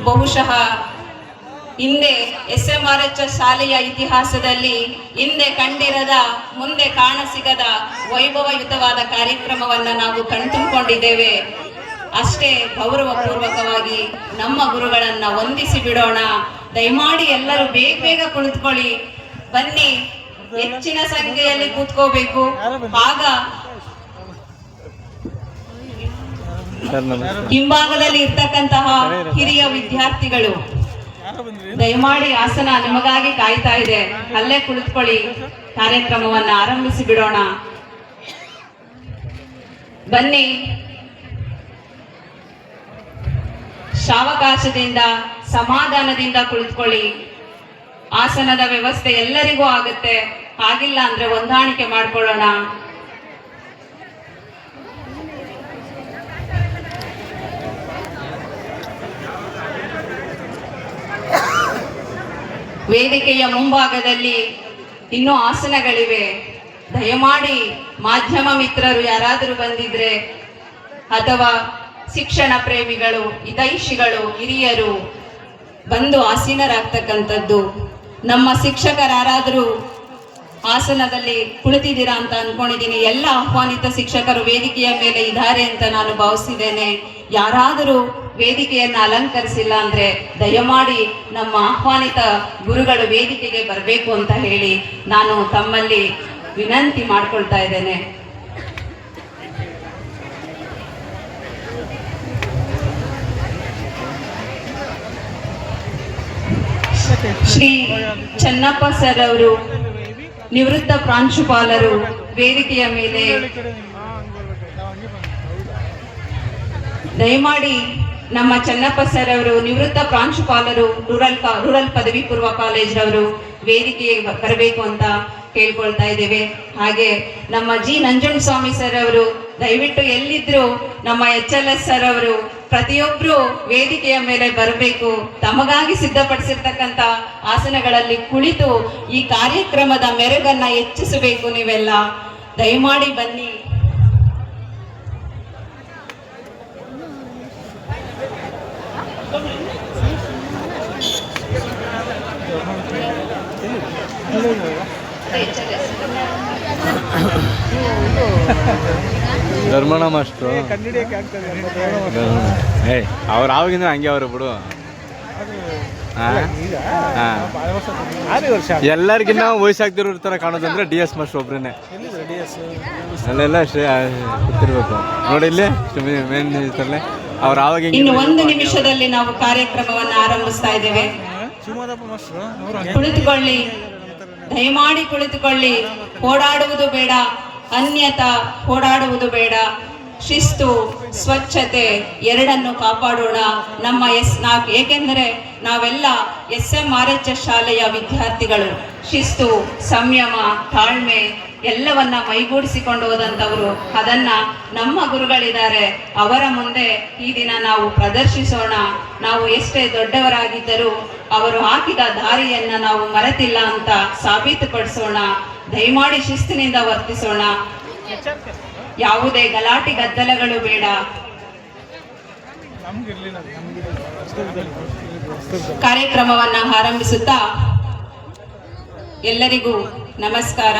ಬಹುಶಃ ಹಿಂದೆ SMRHS ಶಾಲೆಯ ಇತಿಹಾಸದಲ್ಲಿ ಹಿಂದೆ ಕಂಡಿರದ, ಮುಂದೆ ಕಾಣಸಿಗದ ವೈಭವಯುತವಾದ ಕಾರ್ಯಕ್ರಮವನ್ನು ನಾವು ಕಣ್ತುಂಬಿಕೊಂಡಿದ್ದೇವೆ. ಅಷ್ಟೇ ಗೌರವಪೂರ್ವಕವಾಗಿ ನಮ್ಮ ಗುರುಗಳನ್ನ ವಂದಿಸಿ ಬಿಡೋಣ. ದಯಮಾಡಿ ಎಲ್ಲರೂ ಬೇಗ ಬೇಗ ಕುಳಿತುಕೊಳ್ಳಿ. ಬನ್ನಿ, ಹೆಚ್ಚಿನ ಸಂಖ್ಯೆಯಲ್ಲಿ ಕೂತ್ಕೋಬೇಕು. ಆಗ ಹಿಂಭಾಗದಲ್ಲಿ ಇರ್ತಕ್ಕಂತಹ ಹಿರಿಯ ವಿದ್ಯಾರ್ಥಿಗಳು ದಯಮಾಡಿ ಆಸನ ನಿಮಗಾಗಿ ಕಾಯ್ತಾ ಇದೆ, ಅಲ್ಲೇ ಕುಳಿತುಕೊಳ್ಳಿ. ಕಾರ್ಯಕ್ರಮವನ್ನು ಆರಂಭಿಸಿ ಬಿಡೋಣ. ಬನ್ನಿ, ಸಾವಕಾಶದಿಂದ ಸಮಾಧಾನದಿಂದ ಕುಳಿತುಕೊಳ್ಳಿ. ಆಸನದ ವ್ಯವಸ್ಥೆ ಎಲ್ಲರಿಗೂ ಆಗುತ್ತೆ, ಆಗಿಲ್ಲ ಅಂದ್ರೆ ಹೊಂದಾಣಿಕೆ ಮಾಡ್ಕೊಳ್ಳೋಣ. ವೇದಿಕೆಯ ಮುಂಭಾಗದಲ್ಲಿ ಇನ್ನೂ ಆಸನಗಳಿವೆ. ದಯಮಾಡಿ ಮಾಧ್ಯಮ ಮಿತ್ರರು ಯಾರಾದರೂ ಬಂದಿದ್ರೆ, ಅಥವಾ ಶಿಕ್ಷಣ ಪ್ರೇಮಿಗಳು, ಹಿತೈಷಿಗಳು, ಹಿರಿಯರು ಬಂದು ಆಸೀನರಾಗ್ತಕ್ಕಂಥದ್ದು. ನಮ್ಮ ಶಿಕ್ಷಕರಾರಾದರೂ ಆಸನದಲ್ಲಿ ಕುಳಿತಿದ್ದೀರಾ ಅಂತ ಅನ್ಕೊಂಡಿದ್ದೀನಿ. ಎಲ್ಲ ಆಹ್ವಾನಿತ ಶಿಕ್ಷಕರು ವೇದಿಕೆಯ ಮೇಲೆ ಇದ್ದಾರೆ ಅಂತ ನಾನು ಭಾವಿಸಿದ್ದೇನೆ. ಯಾರಾದರೂ ವೇದಿಕೆಯನ್ನು ಅಲಂಕರಿಸಿಲ್ಲ ಅಂದ್ರೆ ದಯಮಾಡಿ ನಮ್ಮ ಆಹ್ವಾನಿತ ಗುರುಗಳು ವೇದಿಕೆಗೆ ಬರಬೇಕು ಅಂತ ಹೇಳಿ ನಾನು ತಮ್ಮಲ್ಲಿ ವಿನಂತಿ ಮಾಡ್ಕೊಳ್ತಾ ಇದ್ದೇನೆ. ಶ್ರೀ ಚನ್ನಪ್ಪ ಸರ್ ಅವರು, ನಿವೃತ್ತ ಪ್ರಾಂಶುಪಾಲರು, ವೇದಿಕೆಯ ಮೇಲೆ ದಯಮಾಡಿ ನಮ್ಮ ಚನ್ನಪ್ಪ ಸರ್ ಅವರು, ನಿವೃತ್ತ ಪ್ರಾಂಶುಪಾಲರು, ರೂರಲ್ ಪದವಿ ಪೂರ್ವ ಕಾಲೇಜ್ರವರು ವೇದಿಕೆಗೆ ಬರಬೇಕು ಅಂತ ಕೇಳ್ಕೊಳ್ತಾ ಇದ್ದೇವೆ. ಹಾಗೆ ನಮ್ಮ ಜಿ ನಂಜುಂಡಸ್ವಾಮಿ ಸರ್ ಅವರು ದಯವಿಟ್ಟು ಎಲ್ಲಿದ್ರು ನಮ್ಮ HLS ಸರ್ ಅವರು ಪ್ರತಿಯೊಬ್ರು ವೇದಿಕೆಯ ಮೇಲೆ ಬರಬೇಕು. ತಮಗಾಗಿ ಸಿದ್ಧಪಡಿಸಿರ್ತಕ್ಕಂಥ ಆಸನಗಳಲ್ಲಿ ಕುಳಿತು ಈ ಕಾರ್ಯಕ್ರಮದ ಮೆರುಗನ್ನ ಹೆಚ್ಚಿಸಬೇಕು. ನೀವೆಲ್ಲ ದಯಮಾಡಿ ಬನ್ನಿ. ಧರ್ಮಣ ಮಾಸ್ಟ್ರು ಅವ್ರು ಆವಾಗಿಂದ ಹಂಗೆ ಅವರು ಬಿಡು. ಎಲ್ಲರಿಗಿನ್ನ ವಯಸ್ಸಾಗ್ತಿರೋ ತರ ಕಾಣೋದಂದ್ರೆ DS ಮಾಸ್ಟರ್ ಒಬ್ರೇನೆ. ಅಲ್ಲೆಲ್ಲ ಗೊತ್ತಿರ್ಬೇಕು ನೋಡಿ, ಇಲ್ಲಿ ಮೇನ್ ಅವ್ರು ಆವಾಗ. ಇನ್ನು ಒಂದು ನಿಮಿಷದಲ್ಲಿ ನಾವು ಕಾರ್ಯಕ್ರಮವನ್ನು ಆರಂಭಿಸ್ತಾ ಇದ್ದೇವೆ. ಕುಳಿತುಕೊಳ್ಳಿ, ದಯಮಾಡಿ ಕುಳಿತುಕೊಳ್ಳಿ. ಓಡಾಡುವುದು ಬೇಡ, ಅನ್ಯತಾ ಓಡಾಡುವುದು ಬೇಡ. ಶಿಸ್ತು, ಸ್ವಚ್ಛತೆ ಎರಡನ್ನು ಕಾಪಾಡೋಣ. ನಮ್ಮ ಏಕೆಂದರೆ ನಾವೆಲ್ಲ SMRHS ಶಾಲೆಯ ವಿದ್ಯಾರ್ಥಿಗಳು. ಶಿಸ್ತು, ಸಂಯಮ, ತಾಳ್ಮೆ ಎಲ್ಲವನ್ನ ಮೈಗೂಡಿಸಿಕೊಂಡು ಹೋದಂಥವರು. ಅದನ್ನ ನಮ್ಮ ಗುರುಗಳಿದ್ದಾರೆ, ಅವರ ಮುಂದೆ ಈ ದಿನ ನಾವು ಪ್ರದರ್ಶಿಸೋಣ. ನಾವು ಎಷ್ಟೇ ದೊಡ್ಡವರಾಗಿದ್ದರೂ ಅವರು ಹಾಕಿದ ದಾರಿಯನ್ನ ನಾವು ಮರೆತಿಲ್ಲ ಅಂತ ಸಾಬೀತುಪಡಿಸೋಣ. ದಯಮಾಡಿ ಶಿಸ್ತಿನಿಂದ ವರ್ತಿಸೋಣ. ಯಾವುದೇ ಗಲಾಟೆ ಗದ್ದಲಗಳು ಬೇಡ. ಕಾರ್ಯಕ್ರಮವನ್ನ ಆರಂಭಿಸುತ್ತಾ ಎಲ್ಲರಿಗೂ ನಮಸ್ಕಾರ,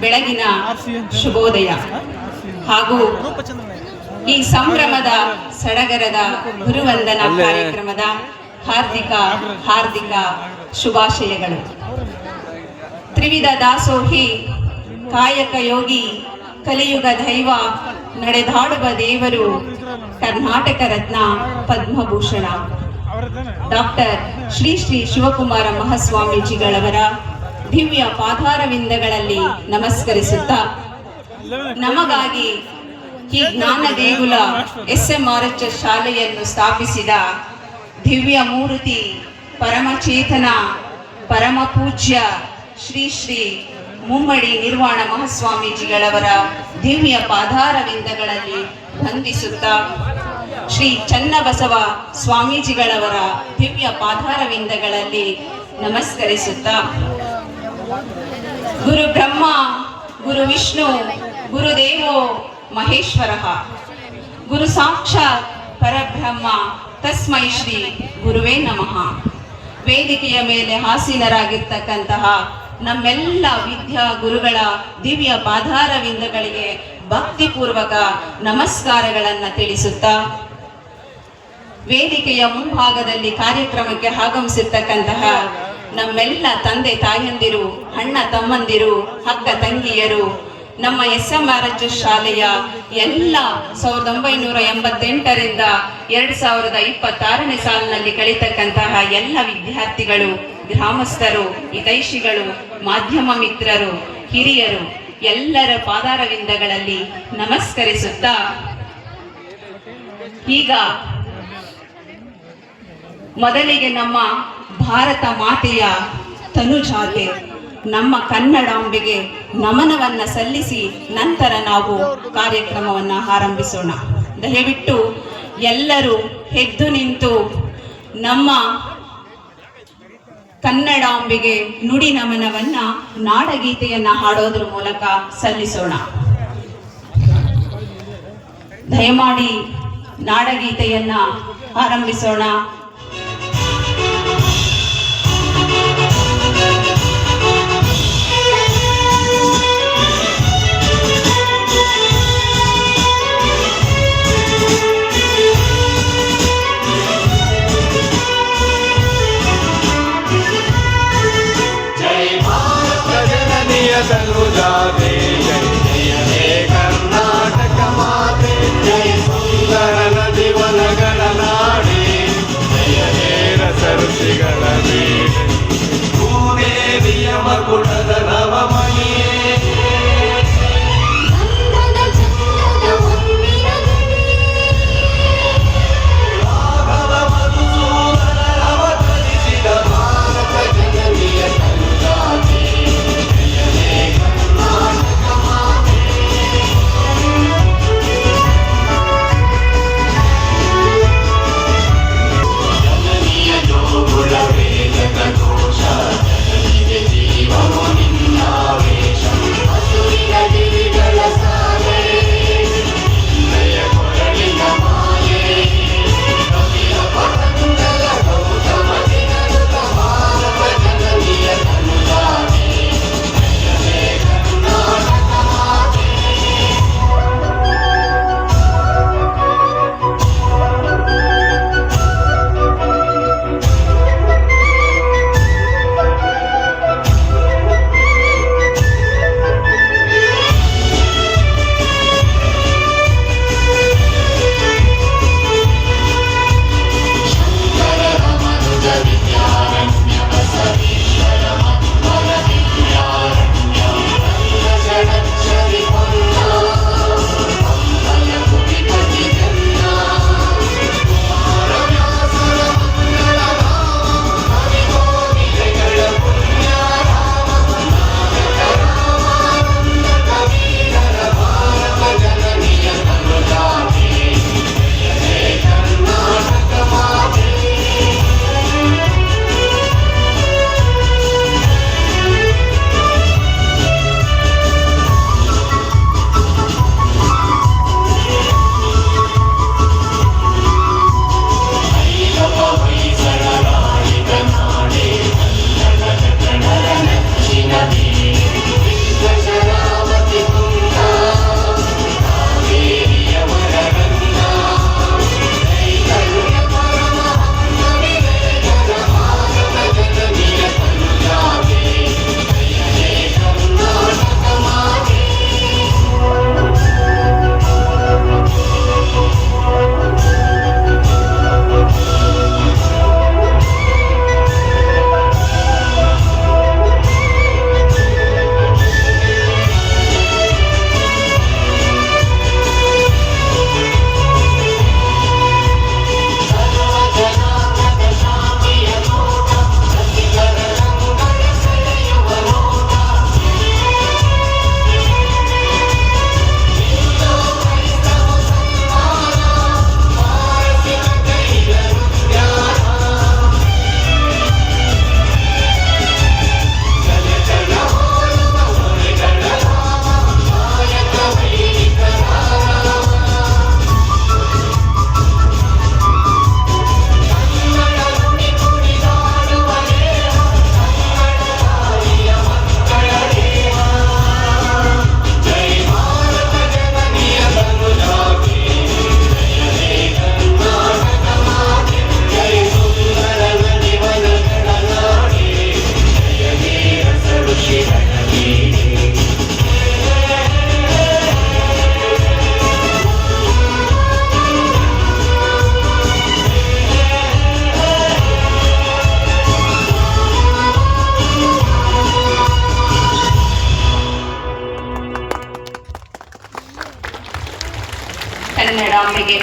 ಬೆಳಗಿನ ಶುಭೋದಯ ಹಾಗೂ ಈ ಸಂಭ್ರಮದ ಸಡಗರದ ಗುರುವಂದನಾ ಕಾರ್ಯಕ್ರಮದ ಹಾರ್ದಿಕ ಶುಭಾಶಯಗಳು. ತ್ರಿವಿಧ ದಾಸೋಹಿ, ಕಾಯಕ ಯೋಗಿ, ಕಲಿಯುಗ ದೈವ, ನಡೆದಾಡುವ ದೇವರು, ಕರ್ನಾಟಕ ರತ್ನ, ಪದ್ಮಭೂಷಣ ಡಾಕ್ಟರ್ ಶ್ರೀ ಶ್ರೀ ಶಿವಕುಮಾರ ಮಹಾಸ್ವಾಮೀಜಿಗಳವರ ದಿವ್ಯ ಪಾದಾರವಿಂದಗಳಲ್ಲಿ ನಮಸ್ಕರಿಸುತ್ತಾ, ನಮಗಾಗಿ ಈ ಜ್ಞಾನ ದೇಗುಲ SMRHS ಶಾಲೆಯನ್ನು ಸ್ಥಾಪಿಸಿದ ದಿವ್ಯ ಮೂರ್ತಿ, ಪರಮಚೇತನ, ಪರಮ ಪೂಜ್ಯ ಶ್ರೀ ಶ್ರೀ ಮುಮ್ಮಡಿ ನಿರ್ವಾಣ ಮಹಾಸ್ವಾಮೀಜಿಗಳವರ ದಿವ್ಯ ಪಾದಾರವಿಂದಗಳಲ್ಲಿ ವಂದಿಸುತ್ತಾ, ಶ್ರೀ ಚನ್ನಬಸವ ಸ್ವಾಮೀಜಿಗಳವರ ದಿವ್ಯ ಪಾದಾರವಿಂದಗಳಲ್ಲಿ ನಮಸ್ಕರಿಸುತ್ತಾ, ಗುರು ಬ್ರಹ್ಮ, ಗುರು ವಿಷ್ಣು, ಗುರುದೇವೋ ಮಹೇಶ್ವರ, ಗುರು ಸಾಕ್ಷಾತ್ ಪರಬ್ರಹ್ಮ ತಸ್ಮೈ ಶ್ರೀ ಗುರುವೇ ನಮಃ. ವೇದಿಕೆಯ ಮೇಲೆ ಆಸೀನರಾಗಿರ್ತಕ್ಕಂತಹ ನಮ್ಮೆಲ್ಲ ವಿದ್ಯಾ ಗುರುಗಳ ದಿವ್ಯ ಪಾದಾರವಿಂದಗಳಿಗೆ ಭಕ್ತಿಪೂರ್ವಕ ನಮಸ್ಕಾರಗಳನ್ನು ತಿಳಿಸುತ್ತಾ, ವೇದಿಕೆಯ ಮುಂಭಾಗದಲ್ಲಿ ಕಾರ್ಯಕ್ರಮಕ್ಕೆ ಆಗಮಿಸಿರ್ತಕ್ಕಂತಹ ನಮ್ಮೆಲ್ಲ ತಂದೆ ತಾಯಂದಿರು, ಅಣ್ಣ ತಮ್ಮಂದಿರು, ಅಕ್ಕ ತಂಗಿಯರು, ನಮ್ಮ SMRH ಶಾಲೆಯ ಎಲ್ಲ 1988ರಿಂದ 2026ನೇ ಸಾಲಿನಲ್ಲಿ ಕಲಿತಕ್ಕಂತಹ ಎಲ್ಲ ವಿದ್ಯಾರ್ಥಿಗಳು, ಗ್ರಾಮಸ್ಥರು, ಹಿತೈಷಿಗಳು, ಮಾಧ್ಯಮ ಮಿತ್ರರು, ಹಿರಿಯರು ಎಲ್ಲರ ಪಾದಾರವಿಂದಗಳಲ್ಲಿ ನಮಸ್ಕರಿಸುತ್ತಾ, ಈಗ ಮೊದಲಿಗೆ ನಮ್ಮ ಭಾರತ ಮಾತೆಯ ತನುಜಾತೆ ನಮ್ಮ ಕನ್ನಡಾಂಬೆಗೆ ನಮನವನ್ನ ಸಲ್ಲಿಸಿ ನಂತರ ನಾವು ಕಾರ್ಯಕ್ರಮವನ್ನು ಆರಂಭಿಸೋಣ. ದಯವಿಟ್ಟು ಎಲ್ಲರೂ ಎದ್ದು ನಿಂತು ನಮ್ಮ ಕನ್ನಡಾಂಬೆಗೆ ನುಡಿ ನಮನವನ್ನ ನಾಡಗೀತೆಯನ್ನ ಹಾಡೋದ್ರ ಮೂಲಕ ಸಲ್ಲಿಸೋಣ. ದಯಮಾಡಿ ನಾಡಗೀತೆಯನ್ನ ಆರಂಭಿಸೋಣ. ತನುಜಾತೆ ಜಯ ಜಯ ಹೇ ಕರ್ನಾಟಕ ಮಾತೆ, ಜಯ ಸುಂದರ ನದಿ ವನಗಳ ನಾಡಿ,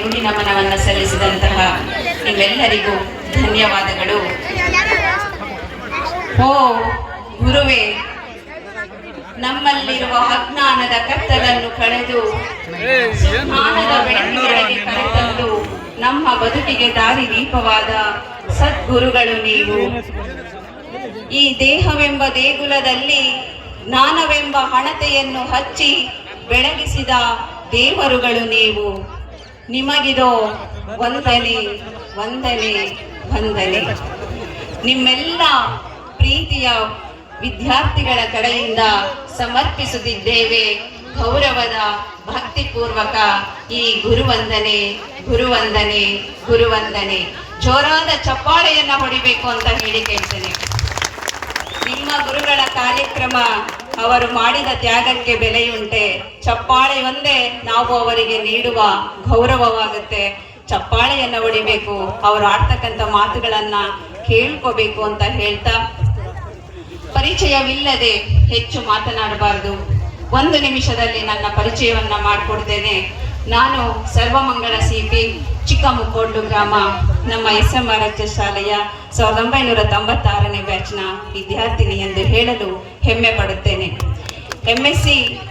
ನುಡಿ ನಮನವನ್ನು ಸಲ್ಲಿಸಿದಂತಹ ನಿಮ್ಮೆಲ್ಲರಿಗೂ ಧನ್ಯವಾದಗಳು. ಓ ಗುರುವೇ, ನಮ್ಮಲ್ಲಿರುವ ಅಜ್ಞಾನದ ಕತ್ತಲನ್ನು ಕಳೆದು ಜ್ಞಾನದ ಬೆಳಕಿಗೆ ಕರೆತಂದು ನಮ್ಮ ಬದುಕಿಗೆ ದಾರಿ ದೀಪವಾದ ಸದ್ಗುರುಗಳು ನೀವು. ಈ ದೇಹವೆಂಬ ದೇಗುಲದಲ್ಲಿ ಜ್ಞಾನವೆಂಬ ಹಣತೆಯನ್ನು ಹಚ್ಚಿ ಬೆಳಗಿಸಿದ ದೇವರುಗಳು ನೀವು. ನಿಮಗಿದೋ ವಂದನೆ ವಂದನೆ ವಂದನೆ. ನಿಮ್ಮೆಲ್ಲ ಪ್ರೀತಿಯ ವಿದ್ಯಾರ್ಥಿಗಳ ಕಡೆಯಿಂದ ಸಮರ್ಪಿಸುತ್ತಿದ್ದೇವೆ ಗೌರವದ ಭಕ್ತಿಪೂರ್ವಕ ಈ ಗುರುವಂದನೆ ಗುರುವಂದನೆ ಗುರುವಂದನೆ. ಜೋರಾದ ಚಪ್ಪಾಳೆಯನ್ನ ಹೊಡಿಬೇಕು ಅಂತ ಹೇಳಿ ಕೇಳ್ತೇನೆ. ನಿಮ್ಮ ಗುರುಗಳ ಕಾರ್ಯಕ್ರಮ, ಅವರು ಮಾಡಿದ ತ್ಯಾಗಕ್ಕೆ ಬೆಲೆಯುಂಟೆ. ಚಪ್ಪಾಳೆ ಒಂದೇ ನಾವು ಅವರಿಗೆ ನೀಡುವ ಗೌರವವಾಗುತ್ತೆ. ಚಪ್ಪಾಳೆಯನ್ನ ಹೊಡಿಬೇಕು, ಅವರು ಆಡ್ತಕ್ಕಂಥ ಮಾತುಗಳನ್ನ ಕೇಳ್ಕೋಬೇಕು ಅಂತ ಹೇಳ್ತಾ, ಪರಿಚಯವಿಲ್ಲದೆ ಹೆಚ್ಚು ಮಾತನಾಡಬಾರದು. 1 ನಿಮಿಷದಲ್ಲಿ ನನ್ನ ಪರಿಚಯವನ್ನ ಮಾಡಿಕೊಡ್ತೇನೆ. ನಾನು ಸರ್ವಮಂಗಳ ಸಿಪಿ, ಚಿಕ್ಕಮುಕ್ಕೋಡ್ಲು ಗ್ರಾಮ, ನಮ್ಮ SMRHS ಶಾಲೆಯ 1996ನೇ ಬ್ಯಾಚ್ನ ವಿದ್ಯಾರ್ಥಿನಿ ಎಂದು ಹೇಳಲು ಹೆಮ್ಮೆ ಪಡುತ್ತೇನೆ. MSc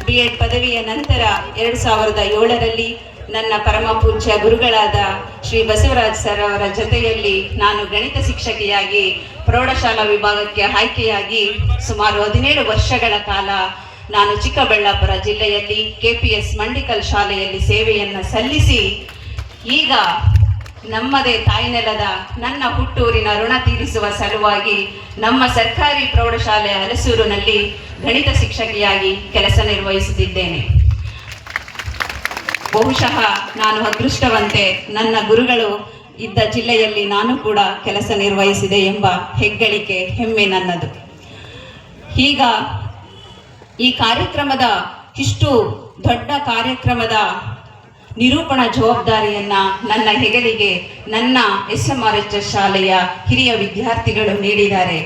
B.Ed ಪದವಿಯ ನಂತರ 2007ರಲ್ಲಿ ನನ್ನ ಪರಮ ಪೂಜ್ಯ ಗುರುಗಳಾದ ಶ್ರೀ ಬಸವರಾಜ್ ಸರ್ ಅವರ ಜೊತೆಯಲ್ಲಿ ನಾನು ಗಣಿತ ಶಿಕ್ಷಕಿಯಾಗಿ ಪ್ರೌಢಶಾಲಾ ವಿಭಾಗಕ್ಕೆ ಆಯ್ಕೆಯಾಗಿ ಸುಮಾರು 17 ವರ್ಷಗಳ ಕಾಲ ನಾನು ಚಿಕ್ಕಬಳ್ಳಾಪುರ ಜಿಲ್ಲೆಯಲ್ಲಿ KPS ಮಂಡಿಕಲ್ ಶಾಲೆಯಲ್ಲಿ ಸೇವೆಯನ್ನು ಸಲ್ಲಿಸಿ, ಈಗ ನಮ್ಮದೇ ತಾಯ್ನೆಲದ ನನ್ನ ಹುಟ್ಟೂರಿನ ಋಣ ತೀರಿಸುವ ಸಲುವಾಗಿ ನಮ್ಮ ಸರ್ಕಾರಿ ಪ್ರೌಢಶಾಲೆ ಹಲಸೂರಿನಲ್ಲಿ ಗಣಿತ ಶಿಕ್ಷಕಿಯಾಗಿ ಕೆಲಸ ನಿರ್ವಹಿಸುತ್ತಿದ್ದೇನೆ. ಬಹುಶಃ ನಾನು ಅದೃಷ್ಟವಂತೆ, ನನ್ನ ಗುರುಗಳು ಇದ್ದ ಜಿಲ್ಲೆಯಲ್ಲಿ ನಾನು ಕೂಡ ಕೆಲಸ ನಿರ್ವಹಿಸಿದೆ ಎಂಬ ಹೆಗ್ಗಳಿಕೆ, ಹೆಮ್ಮೆ ನನ್ನದು. ಈಗ ಈ ಕಾರ್ಯಕ್ರಮದ, ಇಷ್ಟು ದೊಡ್ಡ ಕಾರ್ಯಕ್ರಮದ ನಿರೂಪಣಾ ಜವಾಬ್ದಾರಿಯನ್ನ ನನ್ನ ಹೆಗಲಿಗೆ ನನ್ನ SMRHS ಶಾಲೆಯ ಹಿರಿಯ ವಿದ್ಯಾರ್ಥಿಗಳು ನೀಡಿದ್ದಾರೆ.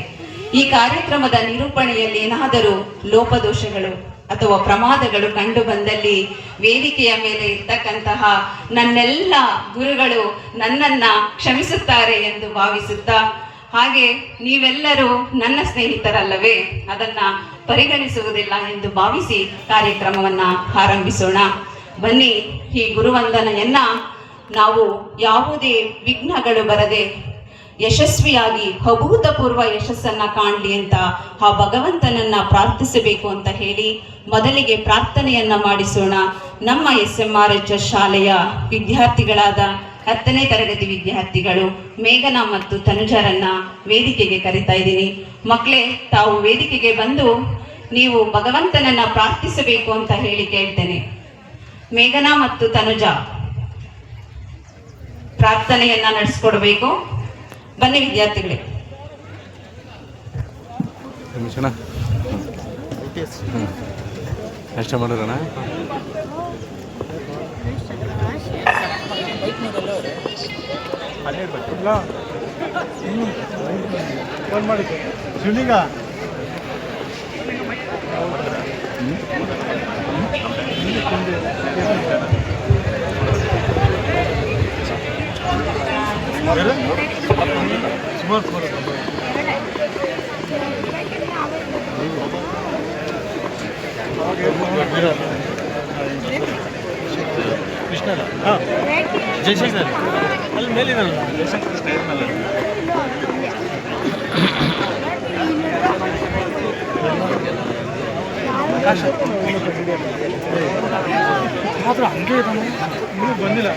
ಈ ಕಾರ್ಯಕ್ರಮದ ನಿರೂಪಣೆಯಲ್ಲಿ ಏನಾದರೂ ಲೋಪದೋಷಗಳು ಅಥವಾ ಪ್ರಮಾದಗಳು ಕಂಡು ಬಂದಲ್ಲಿ ವೇದಿಕೆಯ ಮೇಲೆ ಇರ್ತಕ್ಕಂತಹ ನನ್ನೆಲ್ಲ ಗುರುಗಳು ನನ್ನನ್ನ ಕ್ಷಮಿಸುತ್ತಾರೆ ಎಂದು ಭಾವಿಸುತ್ತಾ, ಹಾಗೆ ನೀವೆಲ್ಲರೂ ನನ್ನ ಸ್ನೇಹಿತರಲ್ಲವೇ, ಅದನ್ನ ಪರಿಗಣಿಸುವುದಿಲ್ಲ ಎಂದು ಭಾವಿಸಿ ಕಾರ್ಯಕ್ರಮವನ್ನ ಆರಂಭಿಸೋಣ. ಬನ್ನಿ, ಈ ಗುರುವಂದನೆಯನ್ನ ನಾವು ಯಾವುದೇ ವಿಘ್ನಗಳು ಬರದೆ ಯಶಸ್ವಿಯಾಗಿ ಅಭೂತಪೂರ್ವ ಯಶಸ್ಸನ್ನ ಕಾಣಲಿ ಅಂತ ಆ ಭಗವಂತನನ್ನ ಪ್ರಾರ್ಥಿಸಬೇಕು ಅಂತ ಹೇಳಿ ಮೊದಲಿಗೆ ಪ್ರಾರ್ಥನೆಯನ್ನ ಮಾಡಿಸೋಣ. ನಮ್ಮ SMRHS ಶಾಲೆಯ ವಿದ್ಯಾರ್ಥಿಗಳಾದ 10ನೇ ತರಗತಿ ವಿದ್ಯಾರ್ಥಿಗಳು ಮೇಘನಾ ಮತ್ತು ತನುಜರನ್ನ ವೇದಿಕೆಗೆ ಕರೀತಾ ಇದ್ದೀನಿ. ಮಕ್ಕಳೇ, ತಾವು ವೇದಿಕೆಗೆ ಬಂದು ನೀವು ಭಗವಂತನನ್ನ ಪ್ರಾರ್ಥಿಸಬೇಕು ಅಂತ ಹೇಳಿ ಕೇಳ್ತೇನೆ. ಮೇಘನಾ ಮತ್ತು ತನುಜ ಪ್ರಾರ್ಥನೆಯನ್ನ ನಡೆಸ್ಕೊಡ್ಬೇಕು. ಬನ್ನಿ ವಿದ್ಯಾರ್ಥಿಗಳೇ. ಕಷ್ಟ ಮಾಡೋಣ. ಫೋನ್ ಮಾಡಿ ಸುನಿಗ ಸುಮಾರು ಕೃಷ್ಣ ಜಯಶಂಕರ್ ಅಲ್ಲಿ ಮೇಲಿನಲ್ಲ, ಜಯಶಂಕರ್ ಸ್ಟೈಲ್ನಲ್ಲ. ಮಾತ್ರ ಹಂಗೆ ಇದ್ದಾನೆ, ಇನ್ನೂ ಬಂದಿಲ್ಲ.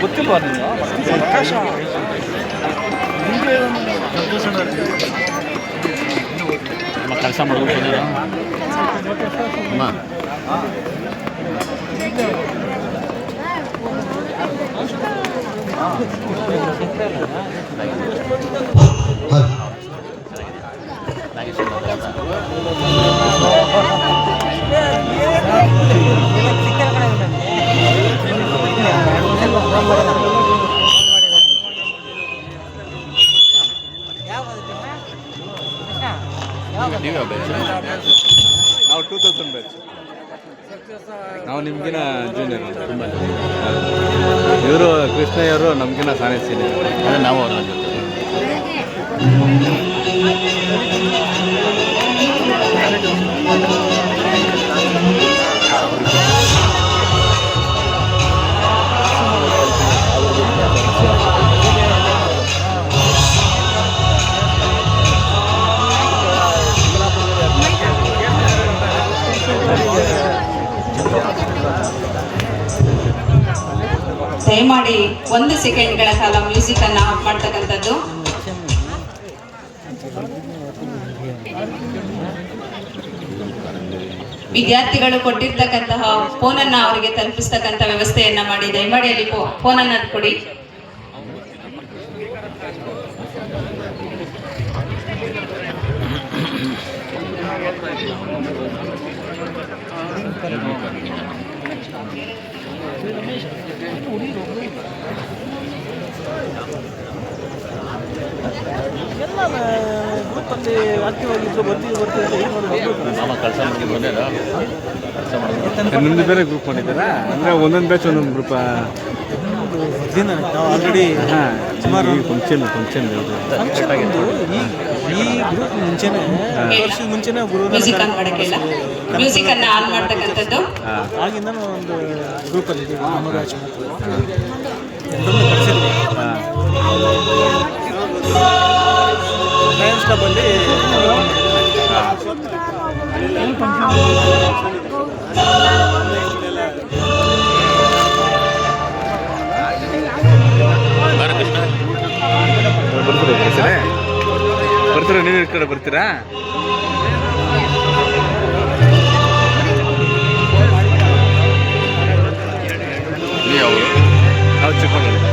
ಗೊತ್ತಿಲ್ವಾ ನೀವು? ಅವಕಾಶ ಕೆಲಸ ಮಾಡ್ಬೇಕು. ನಾವು 2000 ಬ್ಯಾಚ್. ನಿಮ್ಗಿನ ಜೂನಿಯರ್ ತುಂಬ ಇವರು ಕೃಷ್ಣಯ್ಯವರು ನಮಗಿನ ಸಾನೆ ಸೀನಿಯರ್. ಅದೇ ನಾವು ಅವ್ರ ಜೊತೆ ದಯಮಾಡಿ 1 ಸೆಕೆಂಡ್ಗಳ ಕಾಲ ಮ್ಯೂಸಿಕ್ ಅನ್ನ ಆಫ್ ಮಾಡ್ತಕ್ಕಂಥದ್ದು. ವಿದ್ಯಾರ್ಥಿಗಳು ಕೊಟ್ಟಿರ್ತಕ್ಕಂತಹ ಫೋನನ್ನ ಅವರಿಗೆ ತಲುಪಿಸ್ತಕ್ಕಂಥ ವ್ಯವಸ್ಥೆಯನ್ನ ಮಾಡಿ. ದಯಮಾಡಿ ಅಲ್ಲಿ ಫೋನನ್ನ ಕೊಡಿ. ಎಲ್ಲ ಗ್ರೂಪಲ್ಲಿ ಆಕ್ಟಿವ್ ಆಗಿದ್ದು ಬರ್ತೀವಿ ಮಾಮ ಕೆಲಸ ಮಾಡ್ಕೊಂಡು ಬಂದಿರ ಕೆಲಸ ಮಾಡ್ಕೊಂಡು ನಿಮ್ಮದು ಬೇರೆ ಗ್ರೂಪ್ ಮಾಡಿದ್ದಾರಾ? ಅಂದರೆ ಒಂದೊಂದು ಬ್ಯಾಚ್ ಒಂದೊಂದು ಗ್ರೂಪ ದಿನ ನಾವು ಆಲ್ರೆಡಿ ಹಾಂ ಸುಮಾರು ಫಂಕ್ಷನ್ ಈ ಗ್ರೂಪ್ ಮುಂಚೆನೇ ವರ್ಷದ ಮುಂಚೆನೇ ಮ್ಯೂಸಿಕ್ ಆನ್ ಮಾಡಕ್ಕೆ ಇಲ್ಲ, ಮ್ಯೂಸಿಕ್ ಅನ್ನ ಆನ್ ಮಾಡ್ತಕ್ಕಂಥದ್ದು. ಆಗಿಂದ ಒಂದು ಗ್ರೂಪಲ್ಲಿ ಇದ್ದೀವಿ ನಮ್ಮ ಬ್ಯಾಚ್ ಎಲ್ಲರನ್ನೂ ಕಳಿಸಿದ್ವಿ. ಲಯನ್ಸ್ ಕ್ಲಬ್ಬಲ್ಲಿ ಬರ್ತೀರಾ ನೀವು ಈ ಕಡೆ ಬರ್ತೀರಾ? ನಾವು ಚಿಕ್ಕಮಗಳೂರು.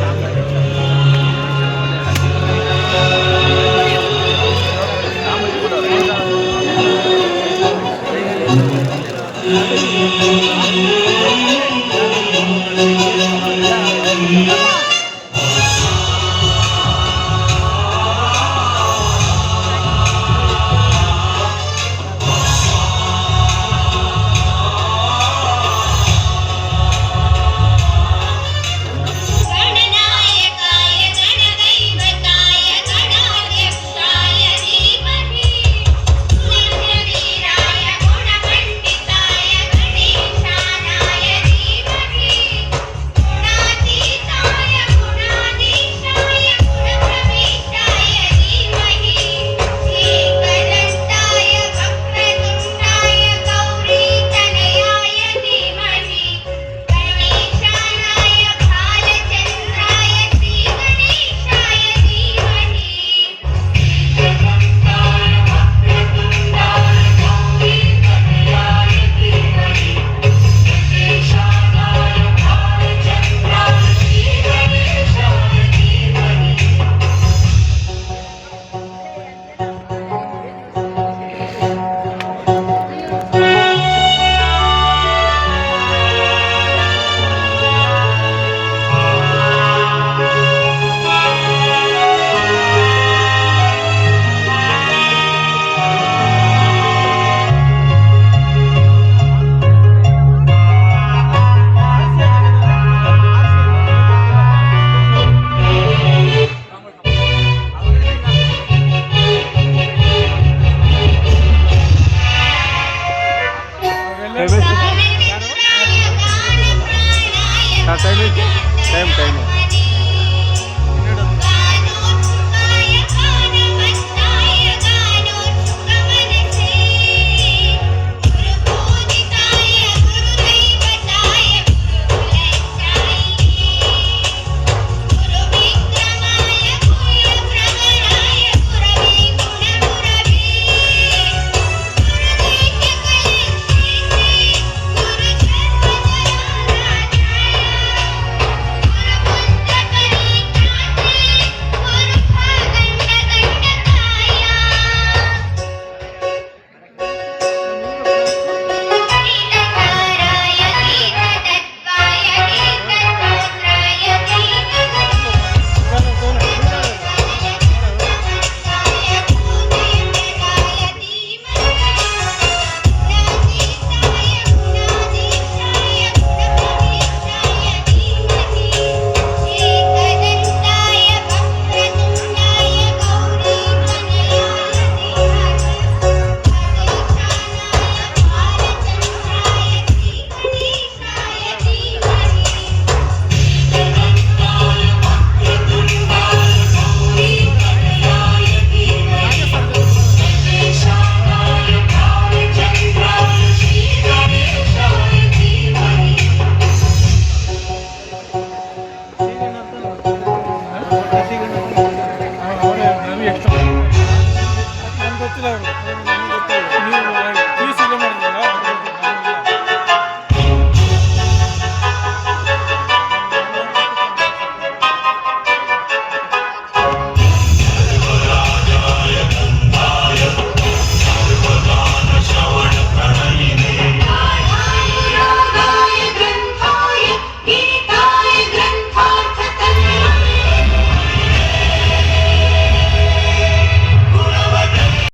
ಟೈಮ್